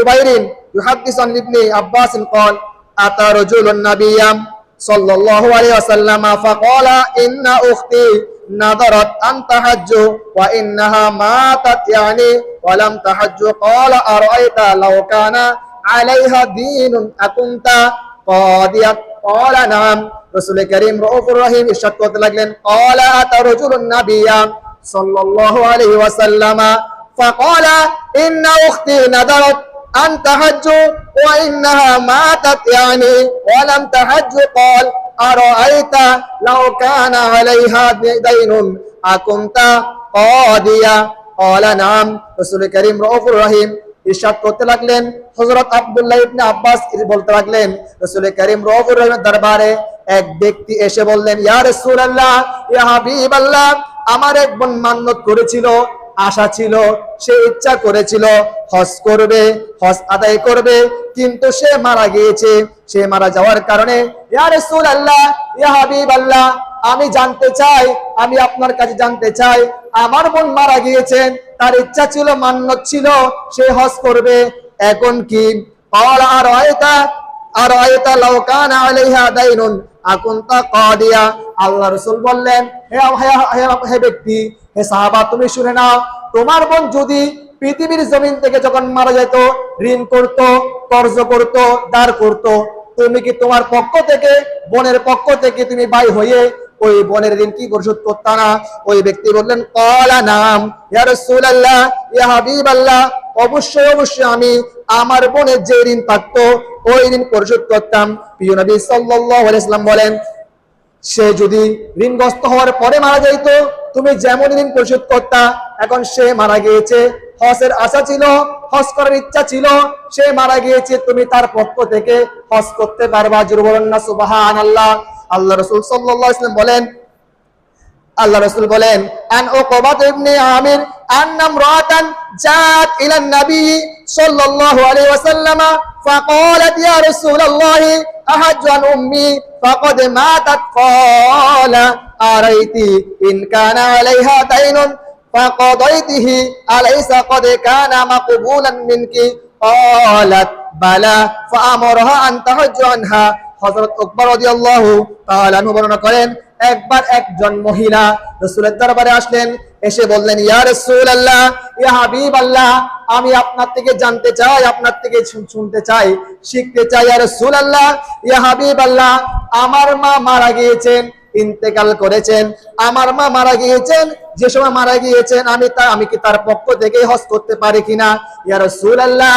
জুবাইরিন ইউহাদ্দিসু আন ইবনে আব্বাস قال আতা রাজুলুন নাবিয়্যাম সাল্লাল্লাহু আলাইহি ওয়াসাল্লাম ফাকালা ইন্না উখতি নাদারাত আন তাহাজ্জু ওয়া ইন্নাহা মাতাত ইয়ানি ওয়া লাম তাহাজ্জু ক্বালা আরাআইতা লাও কানা আলাইহা দীনুন আকুনতা কাদিয়া ক্বালা নাম রাসূল কারীম রাউফুর রহিম ইরশাদ করতে লাগলেন ক্বালা আতা রাজুলুন নাবিয়্যাম সাল্লাল্লাহু আলাইহি ওয়াসাল্লাম ফাকালা ইন্না উখতি নাদারাত أن تحجوا وإنها ماتت يعني ولم تحجوا قال أرأيت لو كان عليها دين أكنت قاضيا قال نعم رسول كريم رؤوف رحيم ইরশাদ করতে লাগলেন হযরত আব্দুল্লাহ ইবনে আব্বাস বলতে লাগলেন রাসূল করিম রাউফুর রহিমের দরবারে এক ব্যক্তি এসে বললেন ইয়া রাসূলুল্লাহ ইয়া হাবিবাল্লাহ আমার এক বোন মান্নত করেছিল আশা ছিল সে ইচ্ছা করেছিল হজ করবে হজ আদায় করবে কিন্তু সে মারা গিয়েছে সে মারা যাওয়ার কারণে ইয়া রাসূলুল্লাহ ইয়া হাবিবাল্লাহ আমি জানতে চাই আমি আপনার কাছে জানতে চাই আমার বোন মারা গিয়েছেন তার ইচ্ছা ছিল মান্নত ছিল সে হজ করবে এখন কি ক্বালা আরাআইতা লাউ কানা আলাইহা দাইনুন আকুনতা কাদিয়া আল্লাহ রাসূল বললেন হে ব্যক্তি হে সাহাবা তুমি শুনে নাও তোমার বোন যদি পৃথিবীর জমিন থেকে যখন মারা যেত ঋণ করত কর্জ করত দাঁড় করত তুমি কি তোমার পক্ষ থেকে বোনের পক্ষ থেকে তুমি ভাই হয়ে ওই বোনের ঋণ কি পরিশোধ করতে না ওই ব্যক্তি বললেন ক্বালা নাম ইয়া রাসূলুল্লাহ ইয়া হাবিবাল্লাহ অবশ্যই অবশ্যই আমি আমার বোনের যে ঋণ থাকতো ওই ঋণ পরিশোধ করতাম প্রিয় নবী সাল্লাল্লাহু আলাইহি ওয়াসাল্লাম বলেন সে যদি ঋণগ্রস্ত হওয়ার পরে মারা যাইত তুমি যেমন ঋণ পরিশোধ করতা এখন সে মারা গিয়েছে হজের আশা ছিল হজ করার ইচ্ছা ছিল সে মারা গিয়েছে তুমি তার পক্ষ থেকে হজ করতে পারবা জোরে বলেন না সুবহানাল্লাহ আল্লাহ রাসূল সাল্লাল্লাহু আলাইহি ওয়াসাল্লাম বলেন আল্লাহ রাসূল বলেন আন উকবাত ইবনে আমির আন্না ইমরাতান জাত ইলা নবী সাল্লাল্লাহু আলাইহি ওয়াসাল্লাম ফাকালাত ইয়া রাসূলুল্লাহ আহাজ্জু আন উম্মি ফাকাদ মাতাত ক্বালা আরাইতি ইন কানা আলাইহা দাইনুন ফাকাদাইতিহি আলাইসা ক্বাদ কানা মাকবুলান মিনকি ক্বালাত বালা ফাআমারহা আন তাহাজ্জু আনহা হযরত উকবা রাদিয়াল্লাহু তাআলা বর্ণনা করেন একবার একজন মহিলা রাসূলের দরবারে আসলেন এসে বললেন ইয়া রাসূলুল্লাহ ইয়া হাবিবাল্লাহ আমি আপনার থেকে জানতে চাই আপনার থেকে শুনতে চাই শিখতে চাই ইয়া রাসূলুল্লাহ ইয়া হাবিবাল্লাহ আমার মা মারা গিয়েছেন ইন্তেকাল করেছেন আমার মা মারা গিয়েছেন যে সময় মারা গিয়েছেন আমি কি তার পক্ষ থেকে হজ করতে পারি কিনা ইয়া রাসূলুল্লাহ